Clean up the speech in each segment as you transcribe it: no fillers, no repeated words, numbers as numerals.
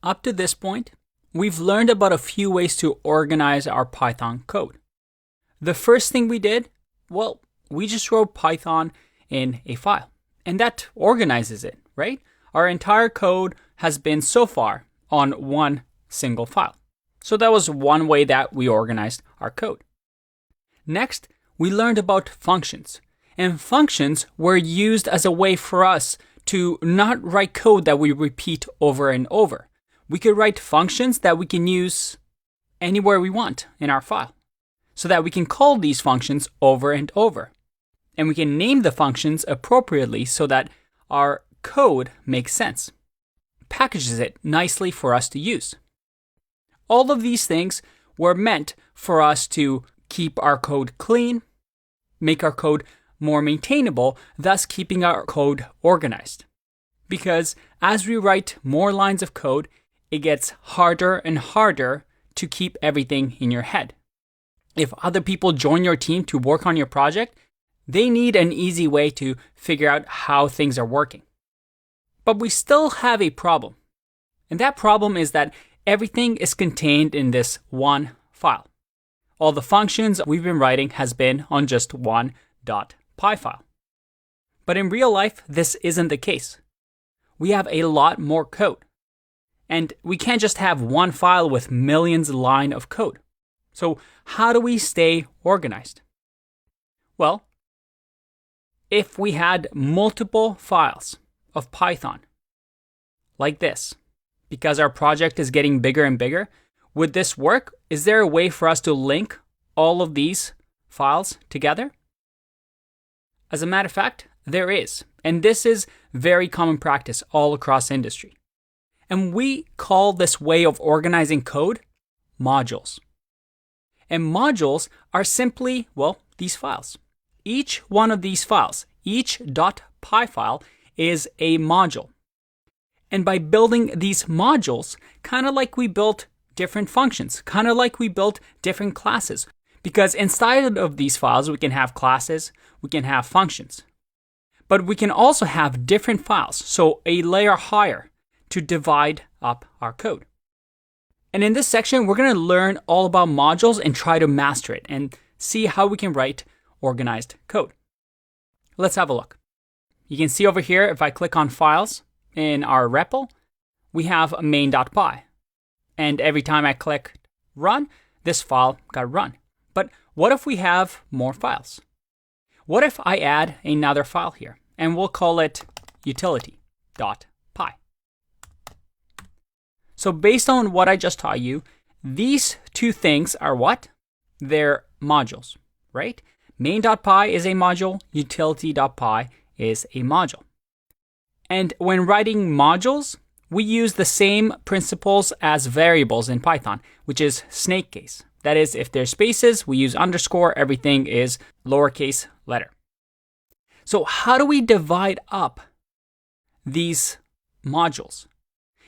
Up to this point, we've learned about a few ways to organize our Python code. The first thing we did, well, we just wrote Python in a file, and that organizes it, right? Our entire code has been so far on one single file. So that was one way that we organized our code. Next, we learned about functions, and functions were used as a way for us to not write code that we repeat over and over. We could write functions that we can use anywhere we want in our file, so that we can call these functions over and over. And we can name the functions appropriately so that our code makes sense, packages it nicely for us to use. All of these things were meant for us to keep our code clean, make our code more maintainable, thus keeping our code organized. Because as we write more lines of code, it gets harder and harder to keep everything in your head. If other people join your team to work on your project, they need an easy way to figure out how things are working. But we still have a problem. And that problem is that everything is contained in this one file. All the functions we've been writing has been on just one .py file. But in real life, this isn't the case. We have a lot more code. And we can't just have one file with millions of lines of code. So how do we stay organized? Well, if we had multiple files of Python, like this, because our project is getting bigger and bigger, would this work? Is there a way for us to link all of these files together? As a matter of fact, there is. And this is very common practice all across industry. And we call this way of organizing code modules. And modules are simply, well, these files. Each one of these files, each .py file is a module. And by building these modules, kind of like we built different functions, kind of like we built different classes, because inside of these files, we can have classes, we can have functions. But we can also have different files, so a layer higher to divide up our code. And in this section, we're going to learn all about modules and try to master it and see how we can write organized code. Let's have a look. You can see over here, if I click on files in our REPL, we have a main.py. And every time I click run, this file got run. But what if we have more files? What if I add another file here? And we'll call it utility.py. So based on what I just taught you, these two things are what? They're modules, right? Main.py is a module, utility.py is a module. And when writing modules, we use the same principles as variables in Python, which is snake case. That is, if there's spaces, we use underscore, everything is lowercase letter. So how do we divide up these modules?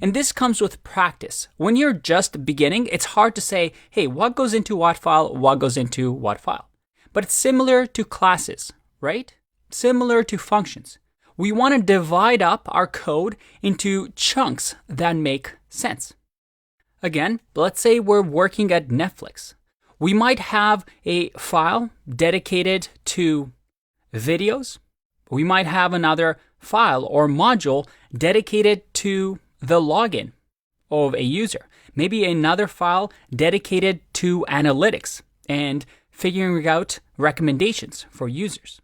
And this comes with practice. When you're just beginning, it's hard to say, hey, what goes into what file, what goes into what file? But it's similar to classes, right? Similar to functions. We want to divide up our code into chunks that make sense. Again, let's say we're working at Netflix. We might have a file dedicated to videos. We might have another file or module dedicated to the login of a user. Maybe another file dedicated to analytics and figuring out recommendations for users.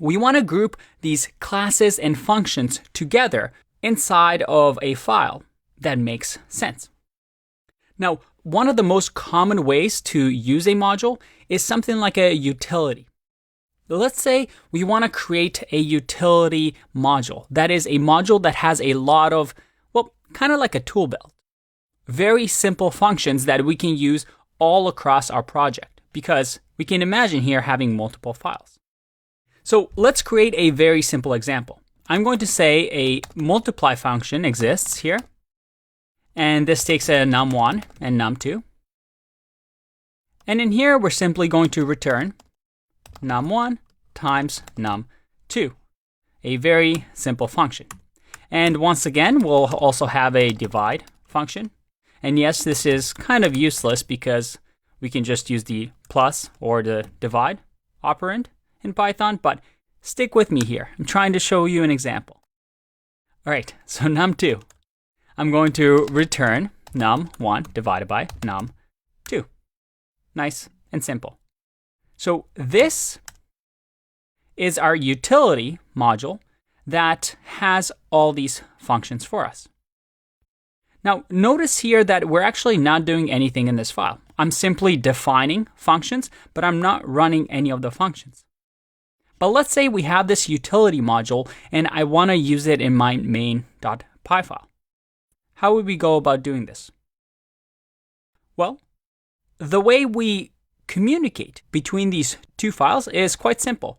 We want to group these classes and functions together inside of a file that makes sense. Now, one of the most common ways to use a module is something like a utility. Let's say we want to create a utility module. That is a module that has a lot of, well, kind of like a tool belt. Very simple functions that we can use all across our project because we can imagine here having multiple files. So let's create a very simple example. I'm going to say a multiply function exists here. And this takes a num1 and num2. And in here, we're simply going to return num1 times num2, a very simple function. And once again, we'll also have a divide function. And yes, this is kind of useless because we can just use the plus or the divide operand in Python, but stick with me here. I'm trying to show you an example. All right, so num2. I'm going to return num1 divided by num2. Nice and simple. So this is our utility module that has all these functions for us. Now, notice here that we're actually not doing anything in this file. I'm simply defining functions, but I'm not running any of the functions. But let's say we have this utility module and I want to use it in my main.py file. How would we go about doing this? Well, the way we communicate between these two files is quite simple.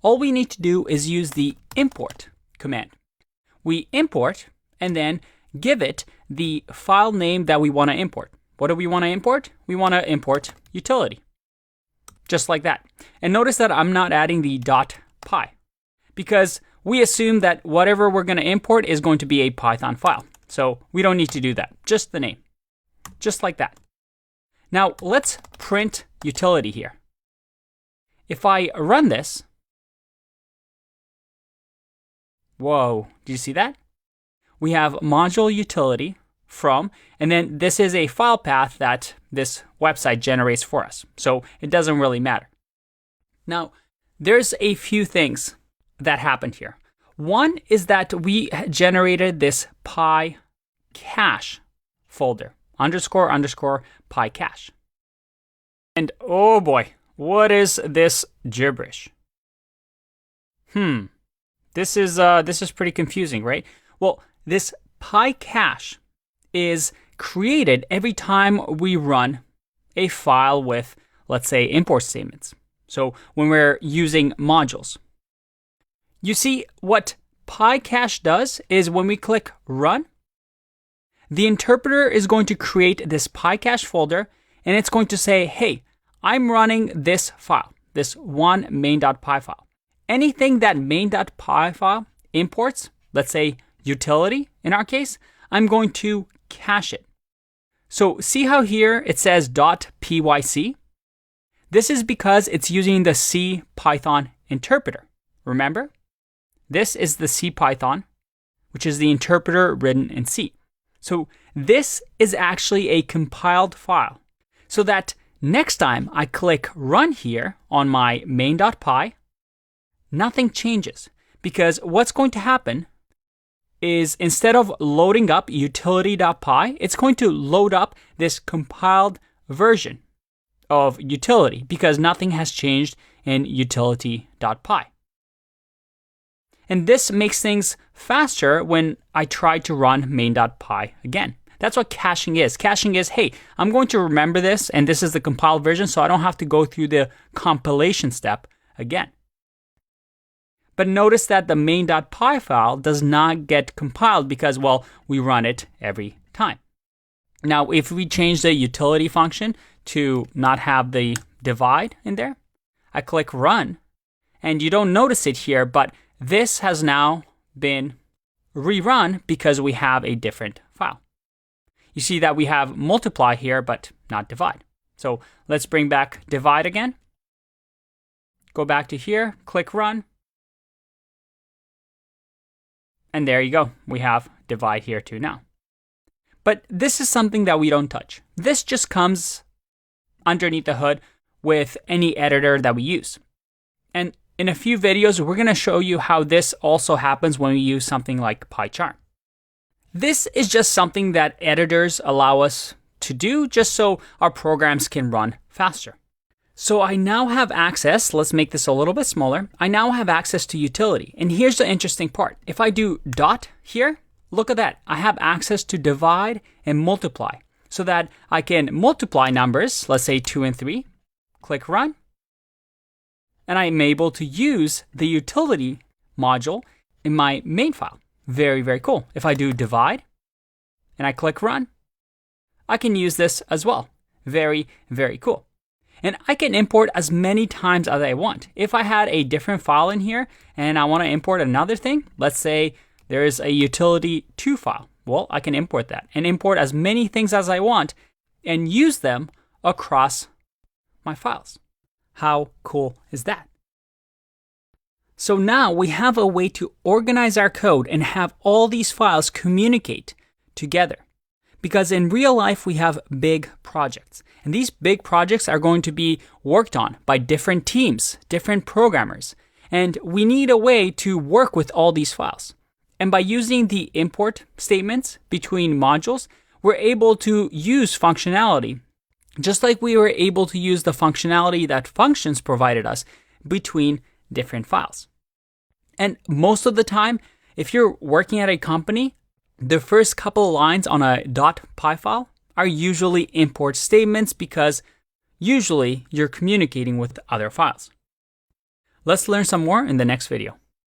All we need to do is use the import command. We import and then give it the file name that we want to import. What do we want to import? We want to import utility. Just like that. And notice that I'm not adding the .py because we assume that whatever we're going to import is going to be a Python file. So we don't need to do that. Just the name. Just like that. Now let's print utility here. If I run this, whoa, do you see that? We have module utility from, and then this is a file path that this website generates for us. So it doesn't really matter. Now, there's a few things that happened here. One is that we generated this py cache folder, __ py cache. And oh boy, what is this gibberish? This is pretty confusing, right? Well, this py cache is created every time we run a file with, let's say, import statements. So when we're using modules. You see, what py cache does is when we click run, the interpreter is going to create this py cache folder and it's going to say, hey, I'm running this file, this one main.py file. Anything that main.py file imports, let's say utility in our case, I'm going to cache it. So see how here it says .pyc? This is because it's using the C Python interpreter. Remember? This is the C Python, which is the interpreter written in C. So this is actually a compiled file. So that next time I click run here on my main.py, nothing changes. Because what's going to happen is instead of loading up utility.py, it's going to load up this compiled version of utility because nothing has changed in utility.py. And this makes things faster when I try to run main.py again. That's what caching is. Caching is, hey, I'm going to remember this and this is the compiled version so I don't have to go through the compilation step again. But notice that the main.py file does not get compiled because, well, we run it every time. Now, if we change the utility function to not have the divide in there, I click run, and you don't notice it here, but this has now been rerun because we have a different file. You see that we have multiply here, but not divide. So let's bring back divide again. Go back to here, click run. And there you go. We have divide here too now. But this is something that we don't touch. This just comes underneath the hood with any editor that we use. And in a few videos, we're going to show you how this also happens when we use something like PyCharm. This is just something that editors allow us to do just so our programs can run faster. So I now have access, let's make this a little bit smaller. I now have access to utility. And here's the interesting part. If I do dot here, look at that. I have access to divide and multiply so that I can multiply numbers, let's say 2 and 3, click run. And I'm able to use the utility module in my main file. Very, very cool. If I do divide and I click run, I can use this as well. Very, very cool. And I can import as many times as I want. If I had a different file in here and I want to import another thing, let's say there is a utility2 file Well, I can import that and import as many things as I want and use them across my files. How cool is that? So now we have a way to organize our code and have all these files communicate together. Because in real life, we have big projects. And these big projects are going to be worked on by different teams, different programmers. And we need a way to work with all these files. And by using the import statements between modules, we're able to use functionality, just like we were able to use the functionality that functions provided us between different files. And most of the time, if you're working at a company, the first couple lines on a .py file are usually import statements because usually you're communicating with other files. Let's learn some more in the next video.